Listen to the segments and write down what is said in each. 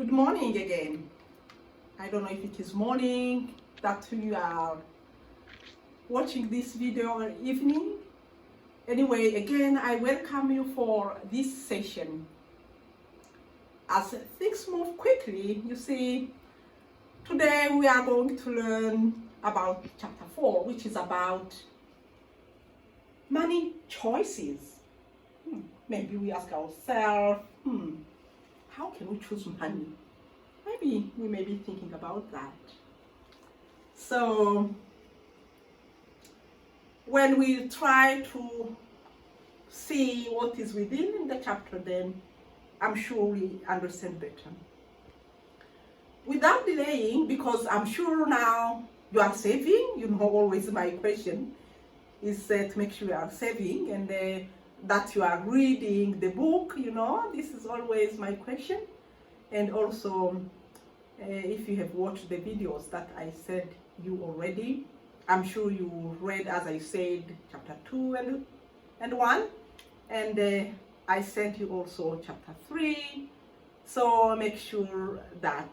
Good morning again. I don't know if it is morning that you are watching this video or evening. Anyway, again, I welcome you for this session. As things move quickly, you see, today we are going to learn about chapter 4, which is about money choices. Maybe we ask ourselves, how can we choose money? Maybe we may be thinking about that. So when we try to see what is within the chapter, then I'm sure we understand better. Without delaying, because I'm sure now you are saving, always my question is to make sure you are saving and that you are reading the book, this is always my question. And also, if you have watched the videos that I said you already, I'm sure you read, as I said, chapter 2 and 1, and I sent you also chapter 3. So make sure that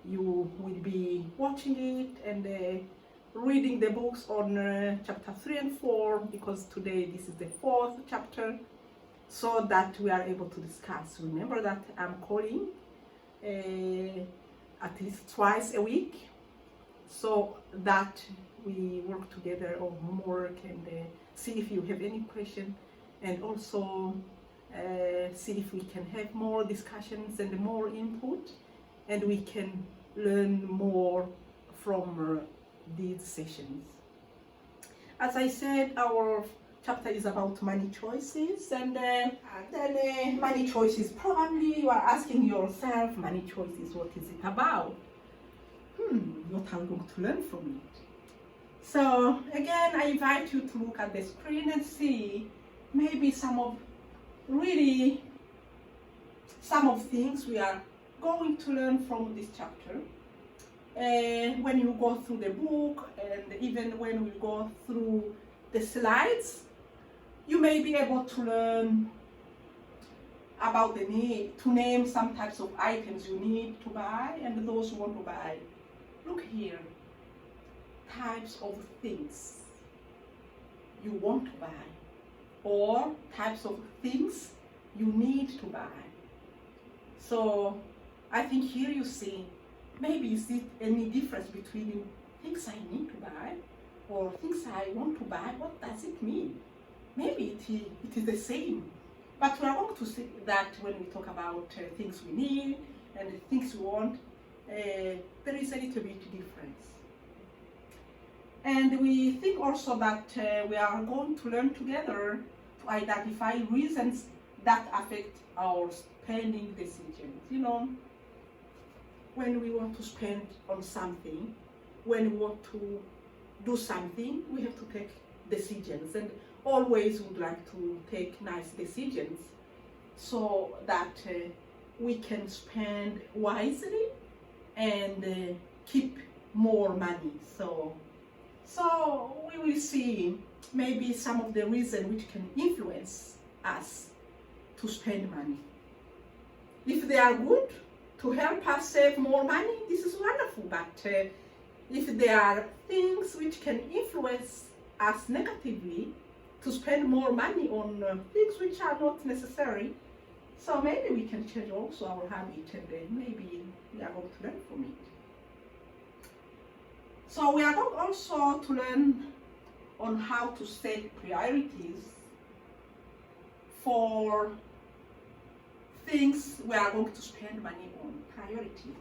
you will be watching it and reading the books on chapter 3 and 4, because today this is the 4th chapter, so that we are able to discuss. Remember that I'm calling at least twice a week, so that we work together on homework and see if you have any question, and also see if we can have more discussions and more input, and we can learn more from these sessions. As I said, our chapter is about money choices, and then money choices, probably you are asking yourself, money choices, what is it about? What are we going to learn from it? So again, I invite you to look at the screen and see maybe some of things we are going to learn from this chapter. When you go through the book, and even when we go through the slides, you may be able to learn about the need to name some types of items you need to buy and those who want to buy. Look here, types of things you want to buy, or types of things you need to buy. So I think here you see, maybe you see any difference between things I need to buy or things I want to buy. What does it mean? Maybe it is the same, but we are going to see that when we talk about things we need and things we want, there is a little bit difference. And we think also that we are going to learn together to identify reasons that affect our spending decisions. When we want to spend on something, when we want to do something, we have to take decisions, and always would like to take nice decisions so that we can spend wisely and keep more money. So we will see maybe some of the reasons which can influence us to spend money. If they are good to help us save more money, this is wonderful. But if there are things which can influence us negatively to spend more money on things which are not necessary, so maybe we can change also our habit, and maybe we are going to learn from it. So we are going also to learn on how to set priorities for things we are going to spend money on. Priorities.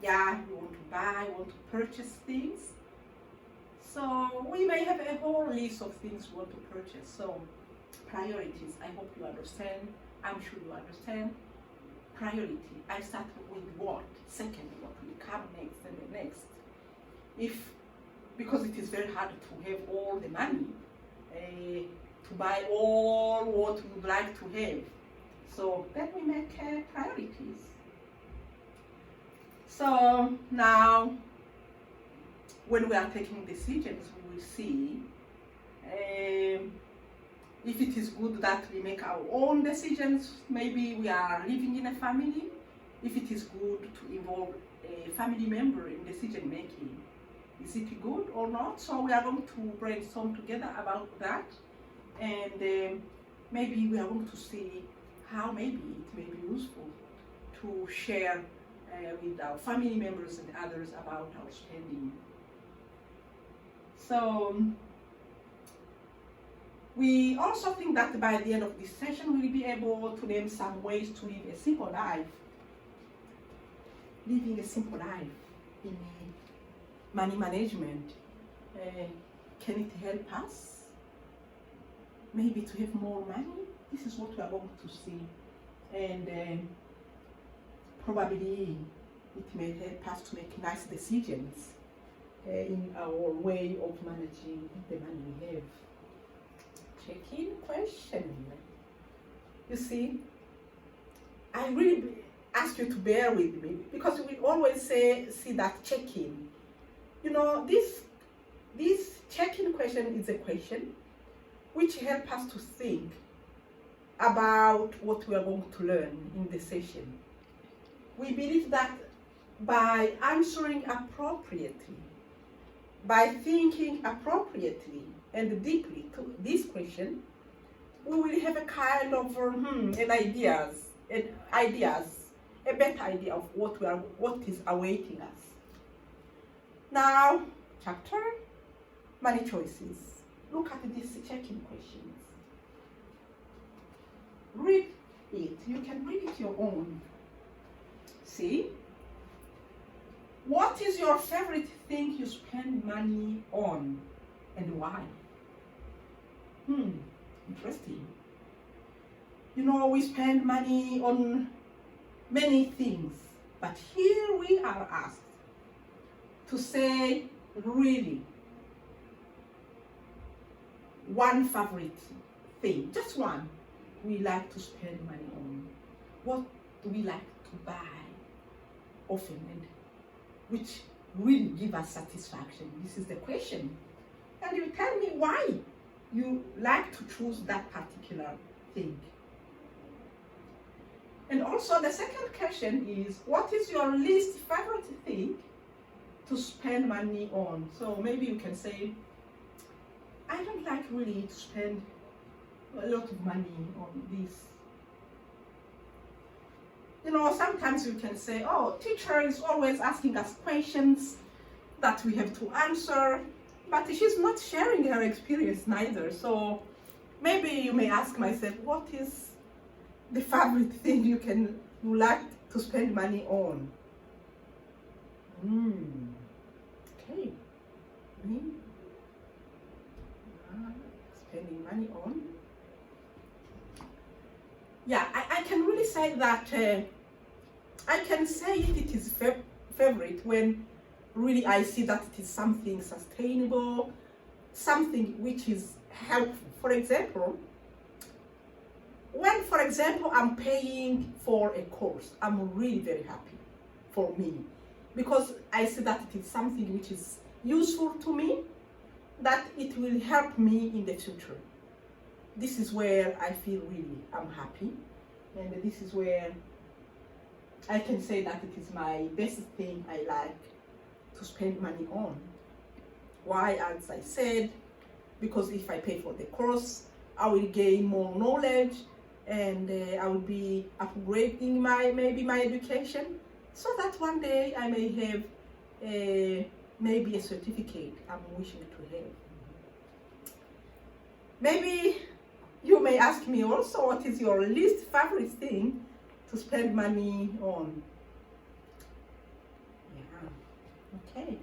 Yeah, we want to buy, want to purchase things. So we may have a whole list of things we want to purchase. So priorities, I hope you understand. I'm sure you understand. Priority, I start with what? Second, what will come next, and the next. Because it is very hard to have all the money to buy all what we would like to have. So then we make priorities. So now, when we are taking decisions, we will see if it is good that we make our own decisions. Maybe we are living in a family if it is good to involve a family member in decision making. Is it good or not? So we are going to brainstorm together about that, and maybe we are going to see how maybe it may be useful to share with our family members and others about our spending. So we also think that by the end of this session we will be able to name some ways to live a simple life. Living a simple life in money management. Can it help us maybe to have more money? This is what we are going to see, and probably it may help us to make nice decisions in our way of managing the money we have. Check-in question. You see, I really ask you to bear with me, because we always see that check-in. You know, this check-in question is a question which helps us to think about what we are going to learn in the session. We believe that by answering appropriately, by thinking appropriately and deeply to this question, we will have a kind of a better idea of what is awaiting us. Now, chapter, money choices. Look at these check-in questions. Read it. You can read it your own. See? What is your favorite thing you spend money on, and why? Interesting. You know, we spend money on many things, but here we are asked to say really one favorite thing, just one, we like to spend money on. What do we like to buy often, and which will give us satisfaction? This is the question. And you tell me why you like to choose that particular thing. And also the second question is, what is your least favorite thing to spend money on? So maybe you can say, I don't like really to spend a lot of money on this. You know, sometimes you can say, oh, teacher is always asking us questions that we have to answer, but she's not sharing her experience neither. So maybe you may ask myself, what is the favorite thing you like to spend money on? Okay. Spending money on. Yeah, I can really say that I can say it is favorite when really I see that it is something sustainable, something which is helpful. For example, when, for example, I'm paying for a course, I'm really very happy for me, because I see that it is something which is useful to me, that it will help me in the future. This is where I feel really I'm happy, and this is where I can say that it is my best thing I like to spend money on. Why? As I said, because if I pay for the course, I will gain more knowledge, and I will be upgrading my education, so that one day I may have maybe a certificate I'm wishing to have. Maybe you may ask me also, what is your least favorite thing to spend money on? Yeah, okay.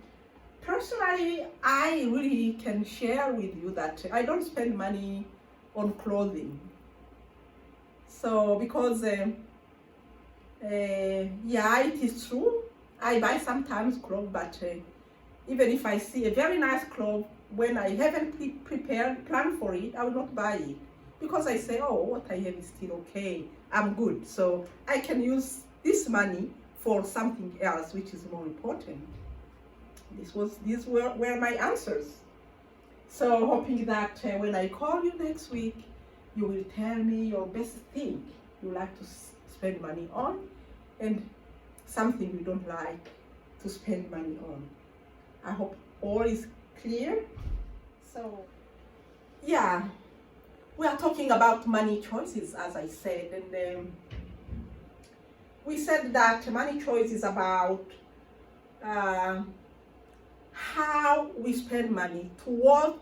Personally, I really can share with you that I don't spend money on clothing. So, because, yeah, it is true, I buy sometimes clothes, but even if I see a very nice cloth, when I haven't planned for it, I will not buy it. Because I say, oh, what I have is still okay, I'm good. So I can use this money for something else, which is more important. These were my answers. So hoping that when I call you next week, you will tell me your best thing you like to spend money on, and something we don't like to spend money on. I hope all is clear. So, yeah, we are talking about money choices, as I said, and we said that money choice is about how we spend money, to what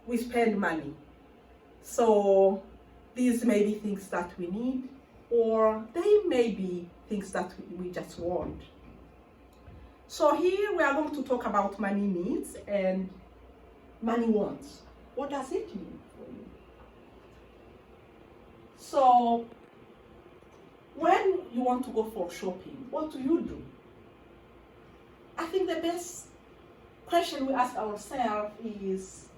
we spend money. So these may be things that we need, or they may be things that we just want. So here we are going to talk about money needs and money wants. What does it mean for you? So when you want to go for shopping, what do? I think the best question we ask ourselves is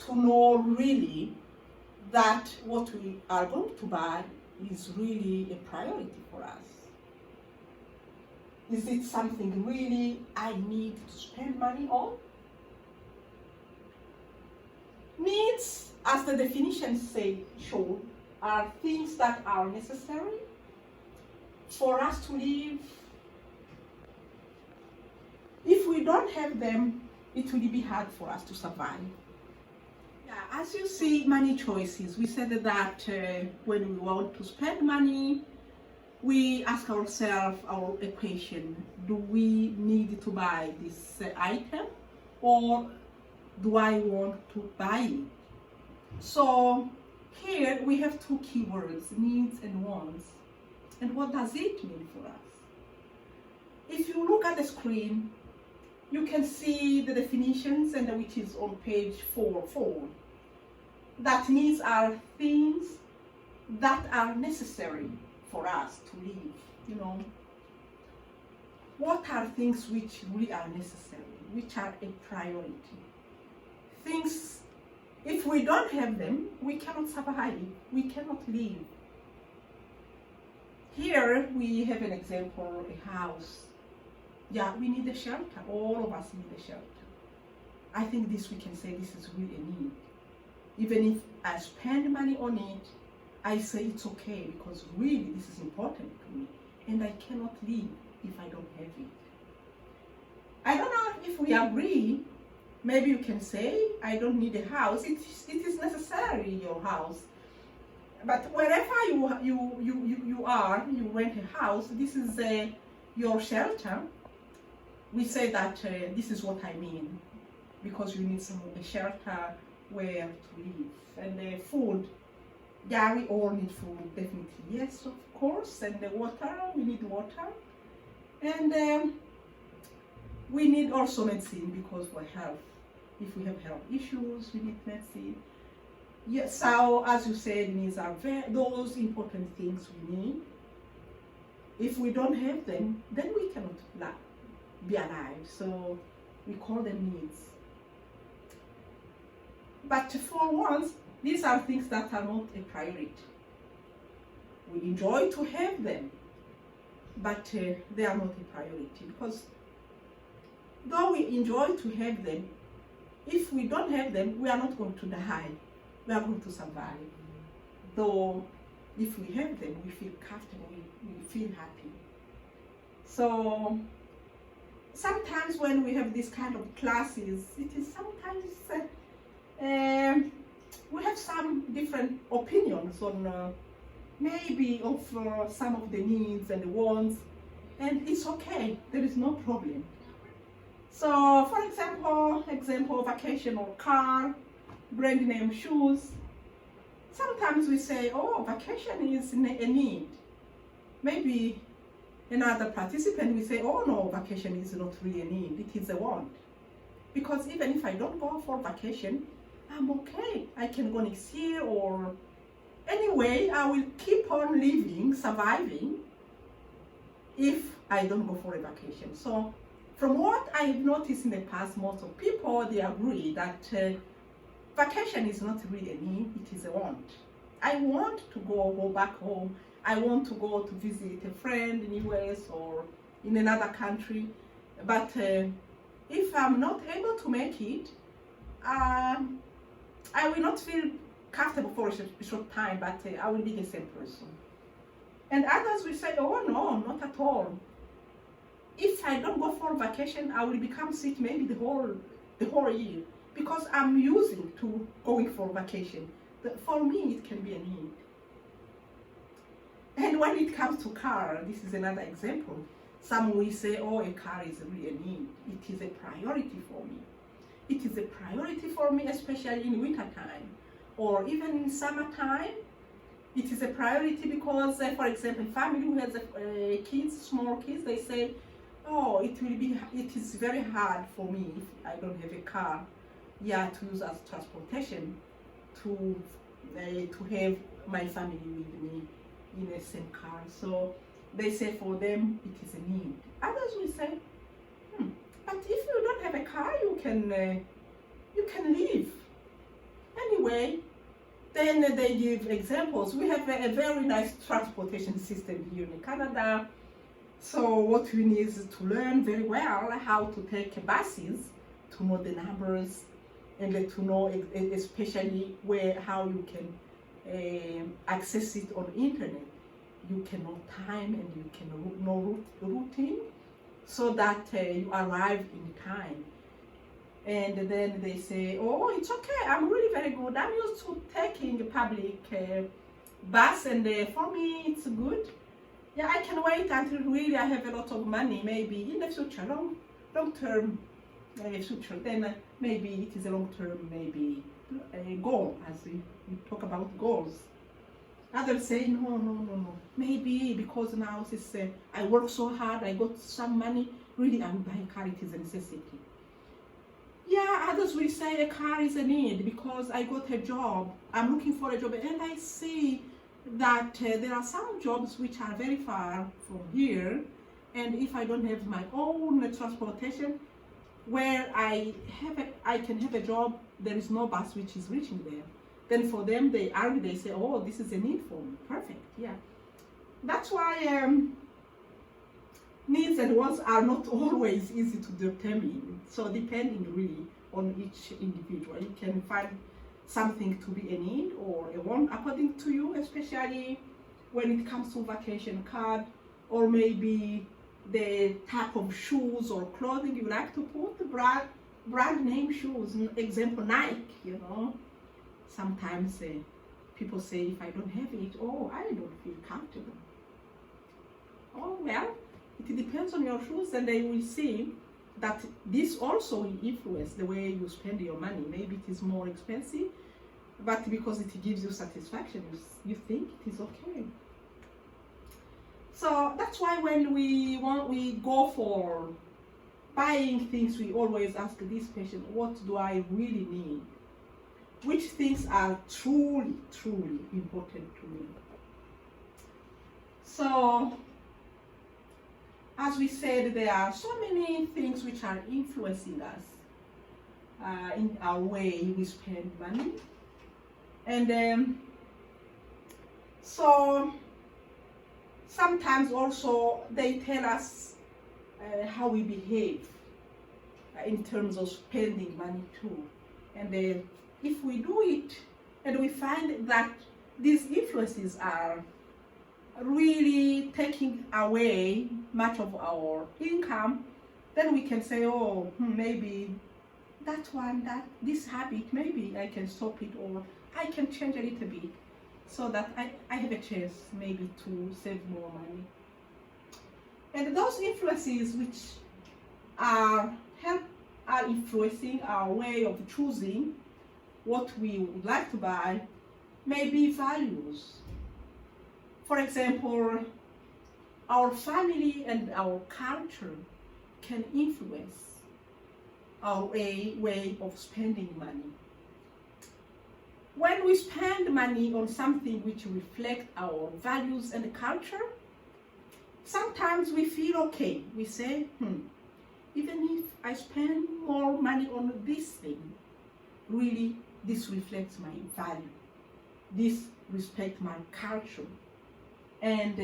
to know really that what we are going to buy is really a priority for us. Is it something really I need to spend money on? Needs, as the definitions show, are things that are necessary for us to live. If we don't have them, it will be hard for us to survive. Yeah, as you see, money choices. We said that when we want to spend money, we ask ourselves our equation: do we need to buy this item, or do I want to buy it? So here we have two keywords: needs and wants. And what does it mean for us? If you look at the screen, you can see the definitions, and which is on page 4. That needs are things that are necessary for us to live. What are things which really are necessary, which are a priority? Things, if we don't have them, we cannot survive, we cannot live. Here we have an example, a house. Yeah, we need a shelter. All of us need a shelter. I think this we can say this is really a need. Even if I spend money on it, I say it's okay because really this is important to me and I cannot live if I don't have it. I don't know if we agree. Maybe you can say, I don't need a house. It is necessary, your house. But wherever you are, you rent a house, this is your shelter. We say that this is what I mean, because you need a shelter where to live. And food, yeah, we all need food, definitely, yes, of course. And the water, we need water. And we need also medicine, because for health. If we have health issues, we need medicine. Yes, so as you said, needs are those important things we need. If we don't have them, then we cannot be alive. So we call them needs. But for once, these are things that are not a priority. We enjoy to have them, but they are not a priority, because though we enjoy to have them, if we don't have them, we are not going to die. We are going to survive. Though if we have them, we feel comfortable, we feel happy. So sometimes when we have this kind of classes, it is sometimes we have some different opinions on maybe of some of the needs and the wants, and it's okay, there is no problem. So for example, vacation or car, brand name shoes. Sometimes we say, oh, vacation is a need. Maybe another participant will say, oh no, vacation is not really a need, it is a want. Because even if I don't go for vacation, I'm okay. I can go next year, or anyway, I will keep on living, surviving, if I don't go for a vacation. So from what I've noticed in the past, most of people, they agree that vacation is not really a need, it is a want. I want to go back home. I want to go to visit a friend in the US or in another country. But if I'm not able to make it, I will not feel comfortable for a short time, but I will be the same person. And others will say, oh no, not at all. if I don't go for vacation, I will become sick maybe the whole year, because I'm using to going for vacation. For me, it can be a need. And when it comes to car, this is another example. Some will say, oh, a car is really a need. It is a priority for me. It is a priority for me, especially in winter time or even in summertime. It is a priority because, for example, family who has kids, small kids, they say, oh, it is very hard for me if I don't have a car, to use as transportation, to have my family with me in the same car. So they say for them it is a need. Others will say, but if you don't have a car, you can live anyway. Then they give examples. We have a very nice transportation system here in Canada. So what we need is to learn very well how to take buses, to know the numbers, and to know especially how you can access it on internet. You can know time and you can know routing, so that you arrive in time. And then they say, oh, it's okay, I'm really very good. I'm used to taking public bus, and for me it's good. Yeah, I can wait until really I have a lot of money, maybe in the future, long term future. Then maybe it is a long term, maybe a goal, as we talk about goals. Others say, no. Maybe because now this, I work so hard, I got some money, really I will buy a car, it is a necessity. Yeah, others will say a car is a need because I got a job, I'm looking for a job, and I see that there are some jobs which are very far from here, and if I don't have my own transportation where I can have a job, there is no bus which is reaching there. Then for them, they argue, they say, oh, this is a need for me. Perfect, yeah. That's why needs and wants are not always easy to determine. So depending really on each individual, you can find something to be a need or a want according to you, especially when it comes to vacation card, or maybe the type of shoes or clothing you like to put, brand name shoes, example Nike, Sometimes people say, if I don't have it, oh, I don't feel comfortable. Oh, well, it depends on your shoes, and they will see that this also will influence the way you spend your money. Maybe it is more expensive, but because it gives you satisfaction, you think it is okay. So that's why when we go for buying things, we always ask this question: what do I really need? Which things are truly, truly important to me? So, as we said, there are so many things which are influencing us in our way we spend money. And so, sometimes also they tell us how we behave in terms of spending money too. And if we do it and we find that these influences are really taking away much of our income, then we can say, oh, maybe this habit, maybe I can stop it, or I can change a little bit so that I have a chance maybe to save more money. And those influences which are influencing our way of choosing what we would like to buy, may be values. For example, our family and our culture can influence our way of spending money. When we spend money on something which reflects our values and culture, sometimes we feel okay. We say, even if I spend more money on this thing, really this reflects my value. This respects my culture. And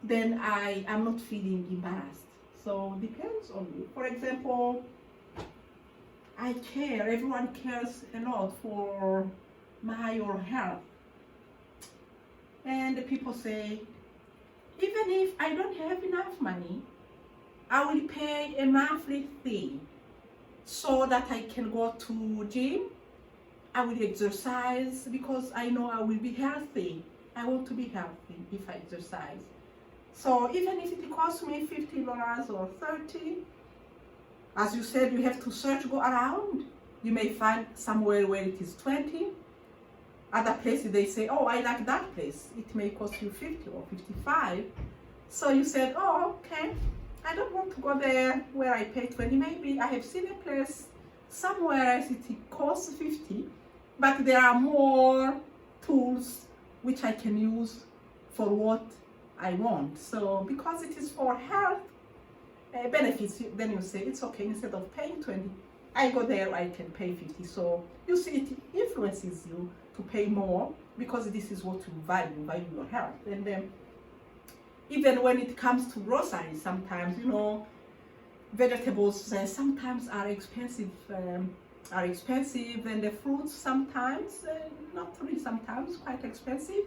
then I am not feeling embarrassed. So depends on you. For example, I care, everyone cares a lot for your health. And people say, even if I don't have enough money, I will pay a monthly fee so that I can go to gym. I will exercise because I know I will be healthy. I want to be healthy if I exercise. So even if it costs me $50 or $30, as you said, you have to search, go around. You may find somewhere where it is $20. Other places they say, oh, I like that place. It may cost you $50 or $55. So you said, oh, okay, I don't want to go there where I pay $20. Maybe I have seen a place somewhere else it costs $50, but there are more tools which I can use for what I want. So because it is for health benefits, then you say it's okay, instead of paying $20, I go there, I can pay $50. So you see, it influences you to pay more because this is what you value your health. And then even when it comes to groceries, sometimes, you know, vegetables sometimes are expensive, and the fruits sometimes, not really sometimes, quite expensive.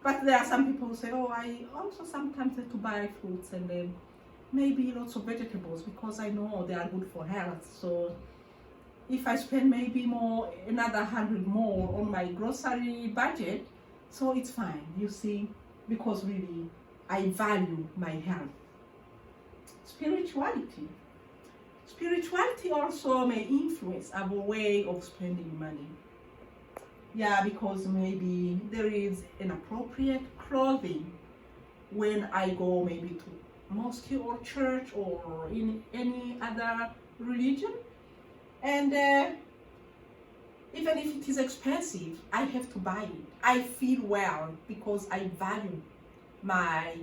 But there are some people who say, oh, I also sometimes have to buy fruits and then maybe lots of vegetables because I know they are good for health. So if I spend maybe another $100 more on my grocery budget, so it's fine, you see, because really I value my health. Spirituality also may influence our way of spending money. Yeah, because maybe there is inappropriate clothing when I go maybe to mosque or church or in any other religion. And even if it is expensive, I have to buy it. I feel well because I value my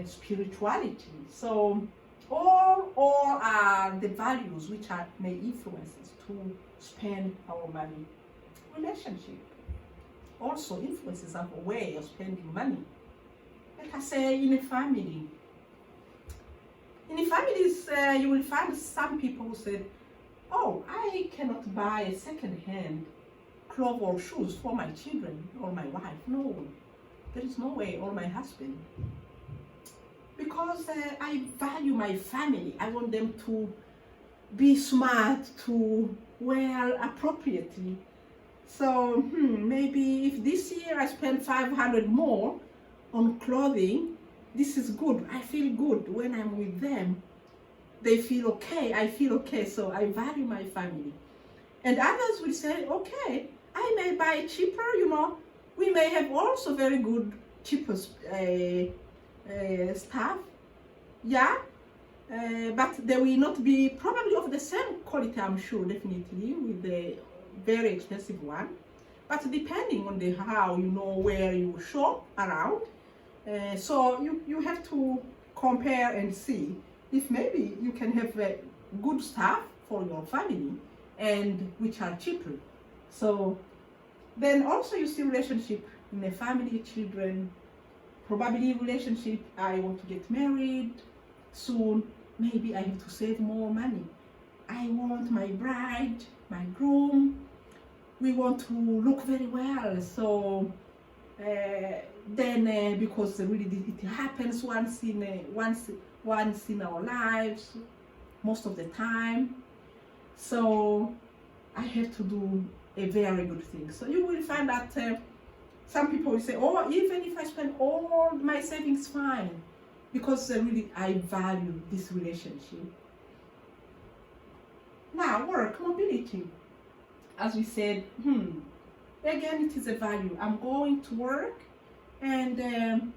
spirituality. So all are the values which may influence us to spend our money. Relationship also influences our way of spending money. Let us say in a family. In families, you will find some people who said, oh, I cannot buy a second-hand clothes or shoes for my children or my wife. No, there is no way, or my husband. Because I value my family. I want them to be smart, to wear appropriately. So maybe if this year I spend $500 more on clothing, this is good. I feel good when I'm with them. They feel okay. I feel okay. So I value my family. And others will say, okay, I may buy cheaper, you know. We may have also very good, cheaper stuff. Yeah. But they will not be probably of the same quality, I'm sure, definitely, with the very expensive one. But depending on how you know where you shop around, so you have to compare and see if maybe you can have good stuff for your family and which are cheaper. So then also you see relationship in the family, children, probably relationship, I want to get married soon, maybe I have to save more money. I want my bride, my groom, we want to look very well. So then because really it happens once in our lives, most of the time, so I have to do a very good thing. So you will find that some people will say, oh, even if I spend all my savings, fine, because really I value this relationship. Now, work, mobility. As we said, again, it is a value. I'm going to work and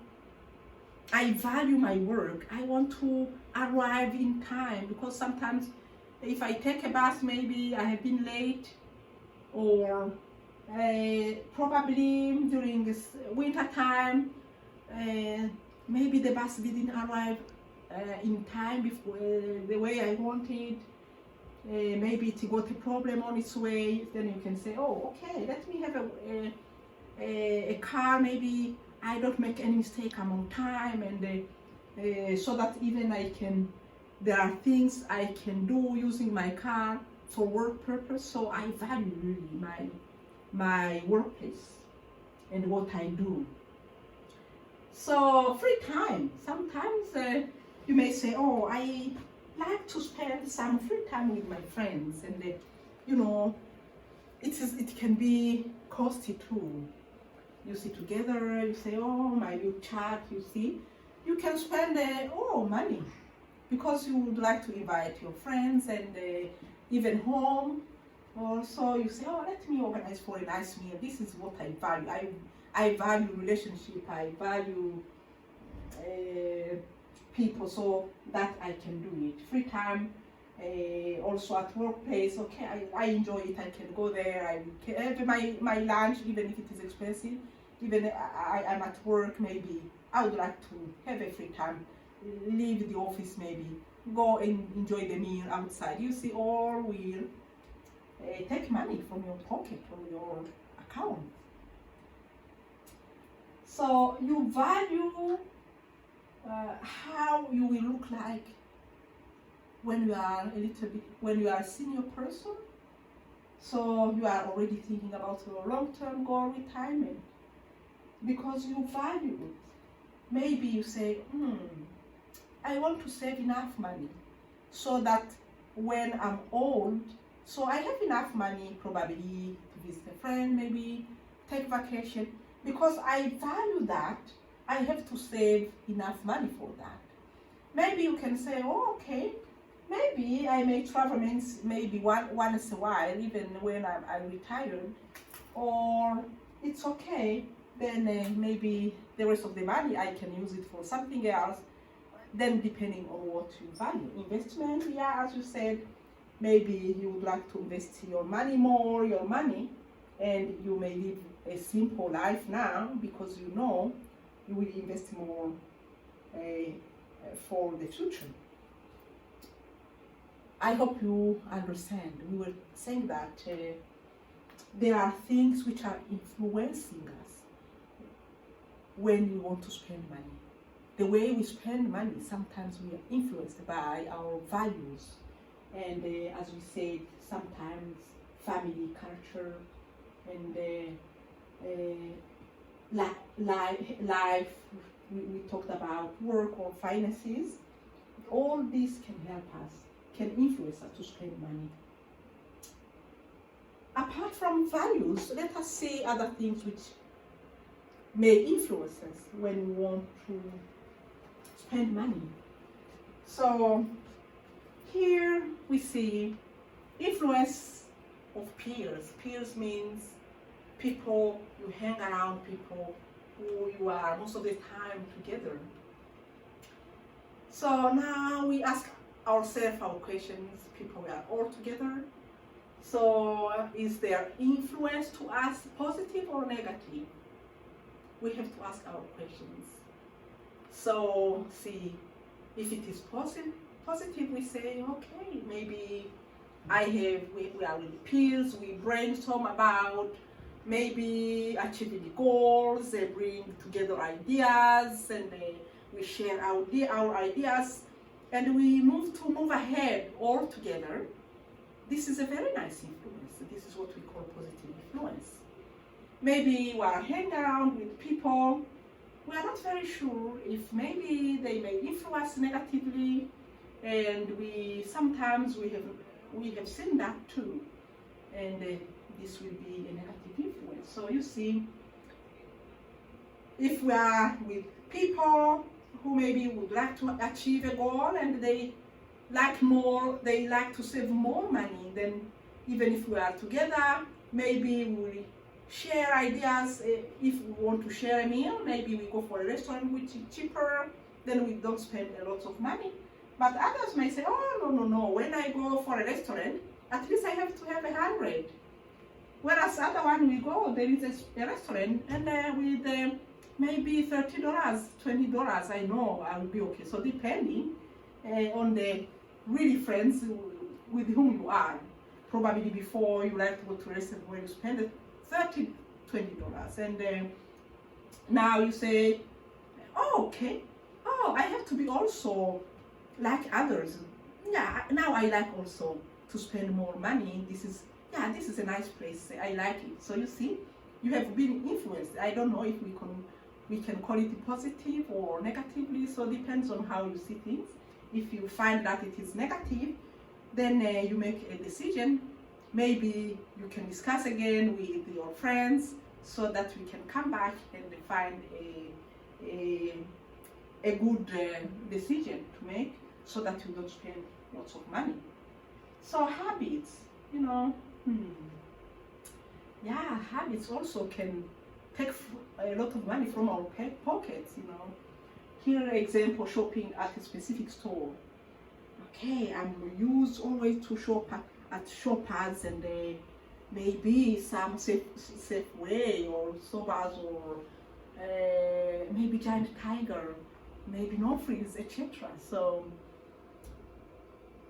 I value my work. I want to arrive in time because sometimes if I take a bus, maybe I have been late, or probably during this winter time, maybe the bus didn't arrive in time before the way I wanted. Maybe it got a problem on its way. Then you can say, oh, okay, let me have a car. Maybe I don't make any mistake, I'm on time, and so that even there are things I can do using my car for work purpose. So I value really my workplace and what I do. So free time. Sometimes you may say, oh, I like to spend some free time with my friends, and you know, it can be costly too. You sit together, you say, oh, you chat, you see, you can spend money because you would like to invite your friends and even home. Also, you say, oh, let me organize for a nice meal. This is what I value. I value relationship. I value people, so that I can do it. Free time, also at workplace. Okay, I enjoy it. I can go there. I can have my lunch, even if it is expensive. Even I'm at work, maybe I would like to have a free time. Leave the office, maybe go and enjoy the meal outside. You see, all will take money from your pocket or your account. So you value how you will look like when you are when you are a senior person. So you are already thinking about your long-term goal, retirement, because you value it. Maybe you say, I want to save enough money so that when I'm old, so I have enough money probably to visit a friend, maybe take vacation. Because I value that, I have to save enough money for that. Maybe you can say, oh, okay, maybe I may travel maybe once a while, even when I'm retired, or it's okay, then maybe the rest of the money I can use it for something else, then depending on what you value. Investment, yeah, as you said, maybe you would like to invest your money, and you may live a simple life now because you know you will invest more for the future. I hope you understand. We were saying that there are things which are influencing us when we want to spend money. The way we spend money, sometimes we are influenced by our values. And as we said, sometimes family, culture, and life, we talked about work or finances. All these can help us, can influence us to spend money. Apart from values, let us see other things which may influence us when we want to spend money. So here we see influence of peers. Peers means people, you hang around people who you are most of the time together. So now we ask ourselves our questions. People we are all together. So is their influence to us positive or negative? We have to ask our questions. So see, if it is positive, we say, okay, maybe we are with peers, we brainstorm about maybe achieving goals, they bring together ideas, and we share our ideas, and we move ahead all together. This is a very nice influence. This is what we call positive influence. Maybe we are hanging around with people, we are not very sure if maybe they may influence negatively, and sometimes we have seen that too, and this will be a negative influence. So you see, if we are with people who maybe would like to achieve a goal and they like to save more money, then even if we are together, maybe we share ideas. If we want to share a meal, maybe we go for a restaurant which is cheaper, then we don't spend a lot of money. But others may say, oh, no, when I go for a restaurant, at least I have to have 100. Whereas other one we go, there is a restaurant, and with maybe $30, $20, I know I will be okay. So depending on the really friends with whom you are, probably before you like to go to a restaurant where you spend $30, $20, and now you say, oh, okay, I have to be also like others. Yeah, now I like also to spend more money. This is a nice place. I like it. So you see, you have been influenced. I don't know if we can We can call it positive or negatively, so it depends on how you see things. If you find that it is negative, then you make a decision. Maybe you can discuss again with your friends so that we can come back and find a good decision to make so that you don't spend lots of money. So habits, yeah, habits also can take a lot of money from our pockets, Here, example, shopping at a specific store. Okay, I'm used always to shop at Shoppers and maybe some Safeway or Sobers or maybe Giant Tiger, maybe No Frills, etc. So,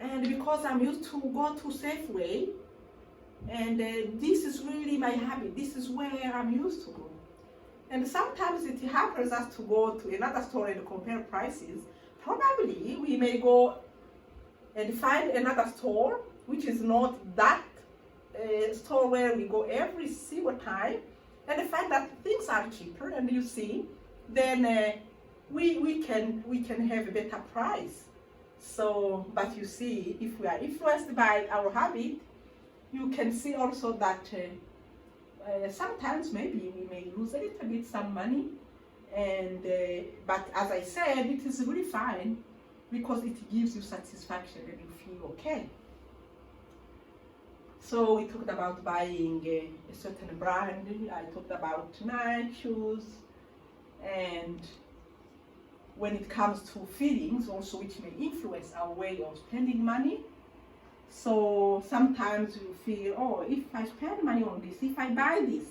and because I'm used to go to Safeway, and this is really my habit, this is where I'm used to go. And sometimes it happens us to go to another store and compare prices. Probably we may go and find another store which is not that store where we go every single time, and find that things are cheaper, and you see, then we can have a better price. So, but you see, if we are influenced by our habit, you can see also that sometimes maybe we may lose a little bit some money, and but as I said, it is really fine because it gives you satisfaction and you feel okay. So we talked about buying a certain brand. I talked about Nike shoes, and when it comes to feelings also, which may influence our way of spending money. So sometimes you feel, oh, if I spend money on this, if I buy this,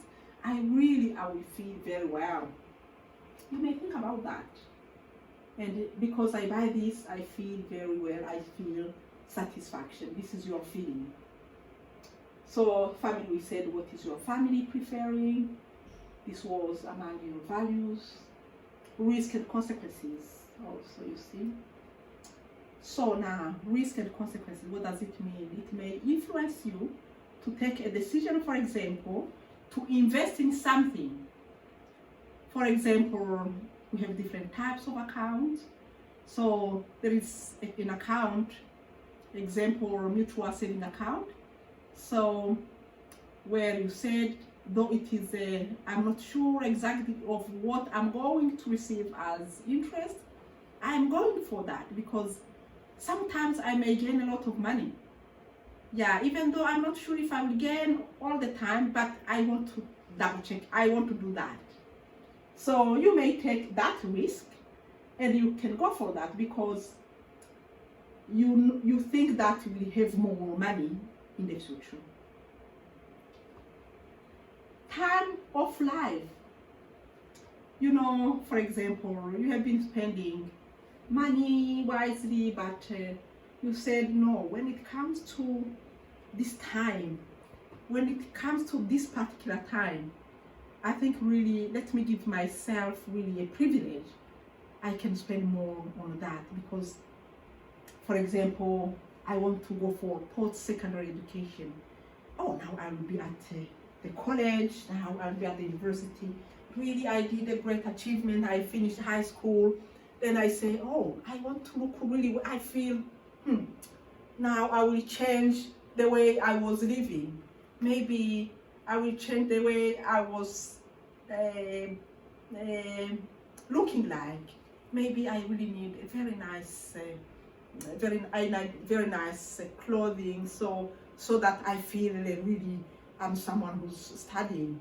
I will feel very well. You may think about that. And because I buy this, I feel very well, I feel satisfaction. This is your feeling. So family, we said, what is your family preferring? This was among your values. Risk and consequences also, you see. So now, risk and consequences, what does it mean? It may influence you to take a decision, for example, to invest in something. For example, we have different types of accounts. So there is an account, example, mutual saving account. So where you said, though it is I'm not sure exactly of what I'm going to receive as interest, I'm going for that because sometimes I may gain a lot of money. Yeah, even though I'm not sure if I will gain all the time, but I want to double check. I want to do that. So you may take that risk and you can go for that because you think that you will have more money in the future. Time of life. For example, you have been spending money wisely, but you said no. When it comes to this time, when it comes to this particular time, I think really, let me give myself really a privilege. I can spend more on that because, for example, I want to go for post-secondary education. Oh, now I will be at the college, now I'll be at the university. Really, I did a great achievement. I finished high school. Then I say, oh, I want to look really, I feel, now I will change the way I was living. Maybe I will change the way I was looking like. Maybe I really need a very nice, very nice clothing, so that I feel really I'm someone who's studying.